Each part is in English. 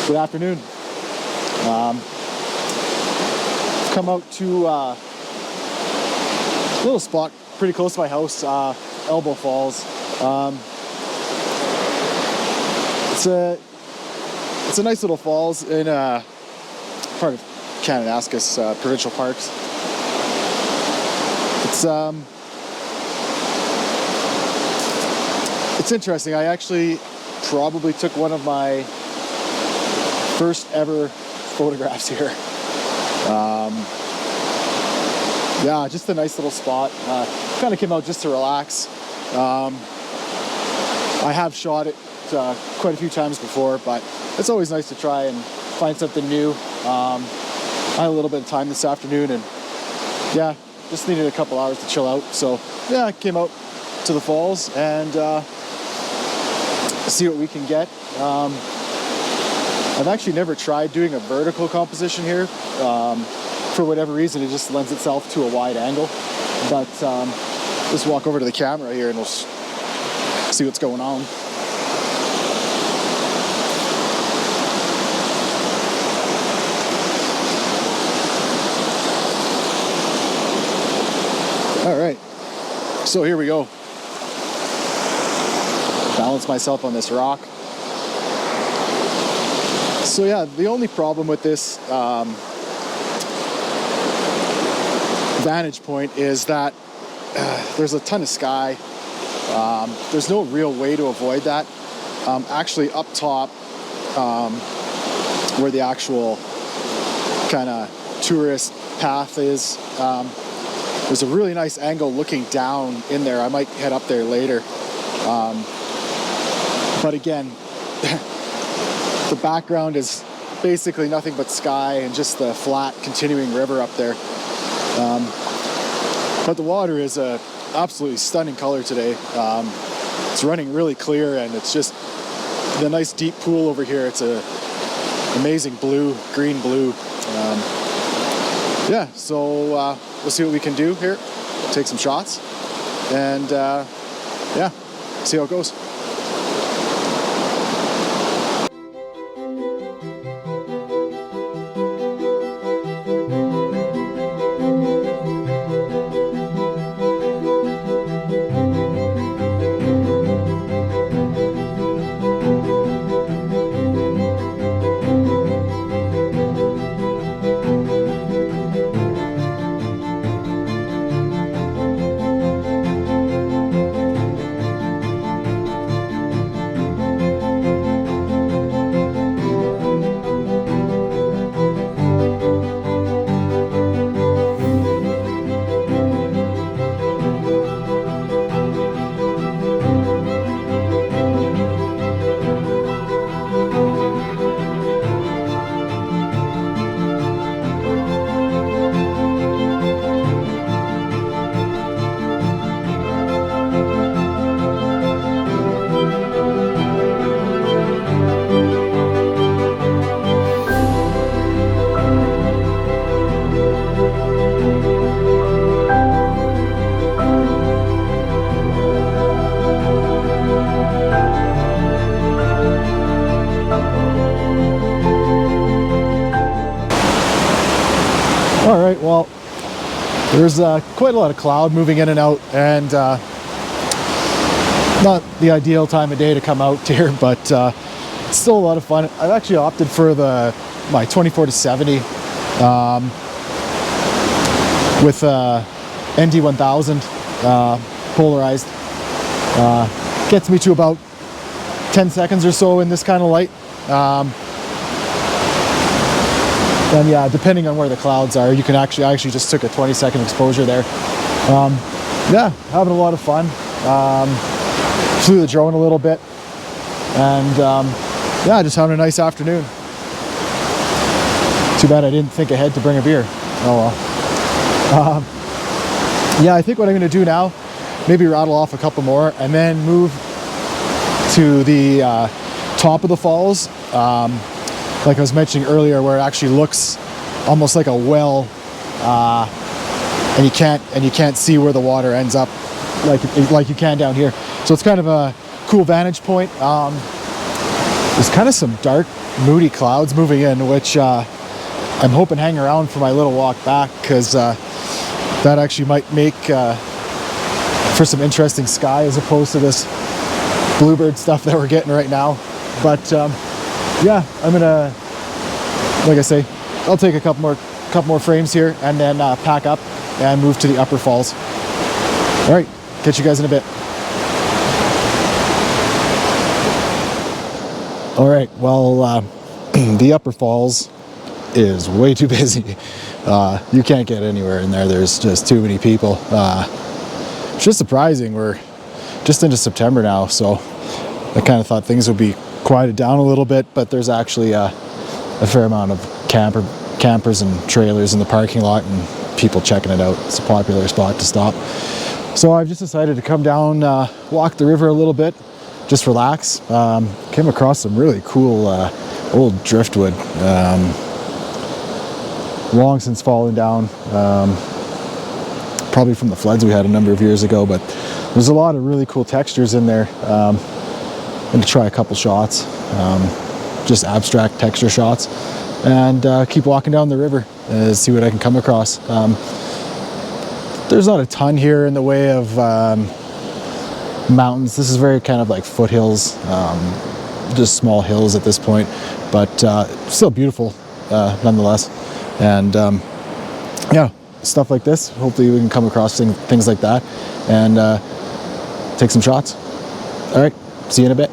Good afternoon. Come out to a little spot pretty close to my house, Elbow Falls. It's a nice little falls in part of Kananaskis Provincial Parks. It's interesting. I actually probably took one of my first ever photographs here. Yeah, just a nice little spot. Kind of came out just to relax. I have shot it quite a few times before, but it's always nice to try and find something new. I had a little bit of time this afternoon, and yeah, just needed a couple hours to chill out. So yeah, I came out to the falls and see what we can get. I've actually never tried doing a vertical composition here. For whatever reason, it just lends itself to a wide angle. But just walk over to the camera here and we'll see what's going on. All right, so here we go. Balance myself on this rock. So yeah, the only problem with this vantage point is that there's a ton of sky. There's no real way to avoid that. Actually up top, where the actual kind of tourist path is, there's a really nice angle looking down in there. I might head up there later. But again, the background is basically nothing but sky and just the flat continuing river up there. But the water is a absolutely stunning color today. It's running really clear, and it's just the nice deep pool over here. It's a amazing blue, green blue. Yeah, so we'll see what we can do here. Take some shots, and yeah, see how it goes. All right, well, there's quite a lot of cloud moving in and out, and not the ideal time of day to come out here, but it's still a lot of fun. I've actually opted for my 24-70 with ND1000 polarized. Gets me to about 10 seconds or so in this kind of light. And yeah, depending on where the clouds are, you can I actually just took a 20-second exposure there. Yeah, having a lot of fun. Flew the drone a little bit, and yeah, just having a nice afternoon. Too bad I didn't think ahead to bring a beer. Oh well. Yeah, I think what I'm gonna do now, maybe rattle off a couple more and then move to the top of the falls. Like I was mentioning earlier, where it actually looks almost like a well, and you can't see where the water ends up like you can down here. So it's kind of a cool vantage point. There's kind of some dark moody clouds moving in, which I'm hoping hang around for my little walk back, because that actually might make for some interesting sky as opposed to this bluebird stuff that we're getting right now. But yeah, I'm gonna, like I say, I'll take a couple more frames here and then pack up and move to the Upper Falls. All right, catch you guys in a bit. All right, well, the Upper Falls is way too busy. You can't get anywhere in there. There's just too many people. It's just surprising. We're just into September now, so I kind of thought things would be quieted down a little bit, but there's actually a fair amount of campers and trailers in the parking lot and people checking it out. It's a popular spot to stop. So I've just decided to come down, walk the river a little bit, just relax. Came across some really cool old driftwood, long since fallen down, probably from the floods we had a number of years ago, but there's a lot of really cool textures in there. I'm going to try a couple shots, just abstract texture shots, and keep walking down the river, see what I can come across. There's not a ton here in the way of mountains. This is very kind of like foothills, just small hills at this point, but still beautiful nonetheless. And yeah, stuff like this, hopefully we can come across things like that and take some shots. All right, see you in a bit.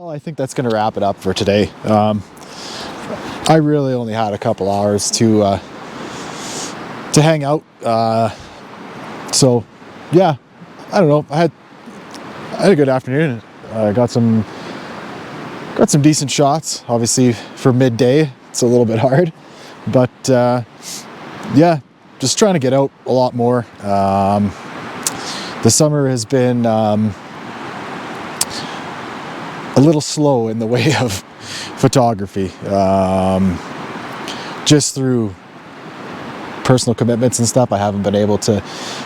I think that's going to wrap it up for today. I really only had a couple hours to hang out. So yeah, I don't know. I had a good afternoon. I got some decent shots. Obviously for midday, it's a little bit hard, but yeah, just trying to get out a lot more. The summer has been a little slow in the way of photography, just through personal commitments and stuff. I haven't been able to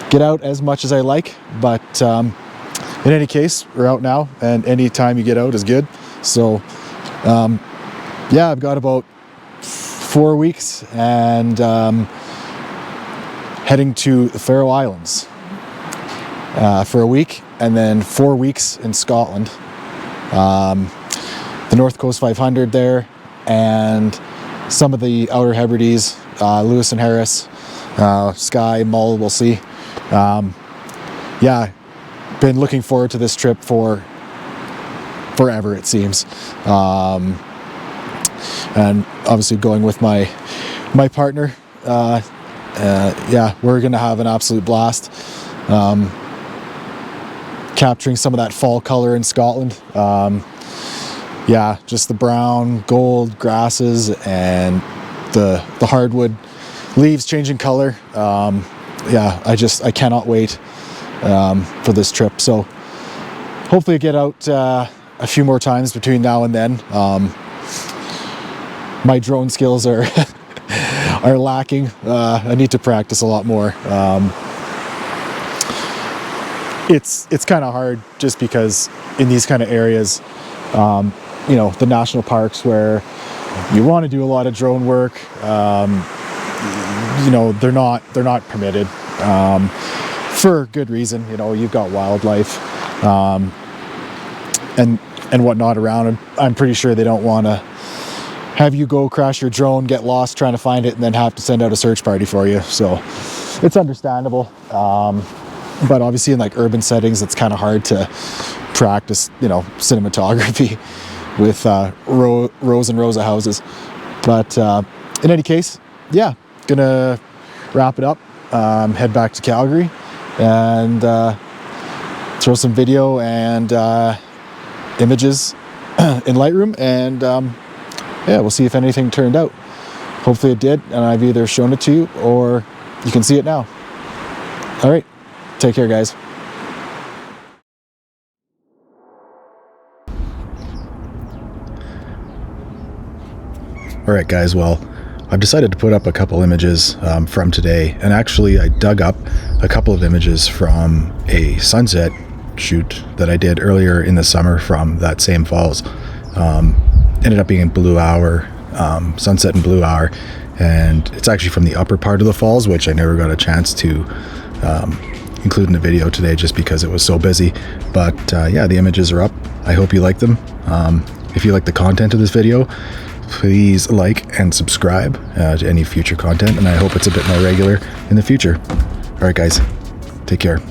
get out as much as I like, but in any case, we're out now, and any time you get out is good. So yeah, I've got about 4 weeks and heading to the Faroe Islands for a week, and then 4 weeks in Scotland. The North Coast 500 there, and some of the Outer Hebrides, Lewis and Harris, Skye, Mull, we'll see. Yeah, been looking forward to this trip for forever, it seems. And obviously going with my partner, yeah, we're gonna have an absolute blast. Capturing some of that fall color in Scotland. yeah, just the brown, gold grasses and the hardwood leaves changing color. Yeah, I cannot wait for this trip. So hopefully I get out a few more times between now and then. My drone skills are are lacking. I need to practice a lot more. It's kind of hard just because in these kind of areas, you know, the national parks where you want to do a lot of drone work, you know, they're not permitted for good reason. You know, you've got wildlife and whatnot around, and I'm pretty sure they don't want to have you go crash your drone, get lost trying to find it, and then have to send out a search party for you. So it's understandable. But obviously in like urban settings, it's kind of hard to practice, you know, cinematography with rows and rows of houses. But in any case, yeah, gonna wrap it up, head back to Calgary, and throw some video and images in Lightroom, and yeah, we'll see if anything turned out. Hopefully it did, and I've either shown it to you or you can see it now. All right, take care, guys. All right, guys, well, I've decided to put up a couple images from today, and actually I dug up a couple of images from a sunset shoot that I did earlier in the summer from that same falls. Ended up being in Blue Hour, sunset in Blue Hour, and it's actually from the upper part of the falls, which I never got a chance to include in the video today just because it was so busy. But yeah, the images are up. I hope you like them. If you like the content of this video, please like and subscribe to any future content, and I hope it's a bit more regular in the future. All right, guys, take care.